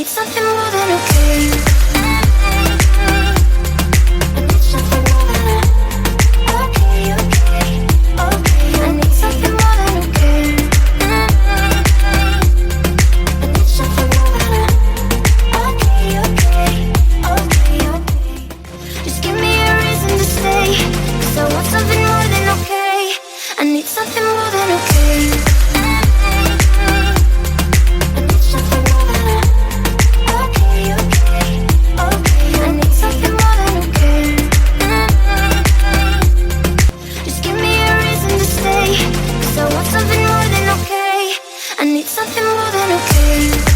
something more than okay. I need something more than okay, okay, okay. I need something more than okay. I need something more than okay, okay, okay, okay. Just give me a reason to stay, 'cause I want something more than okay. I need something more than okay. I need something more than okay, okay, okay. I need something more than okay. Just give me a reason to stay, 'cause I want something more than okay. I need something more than okay.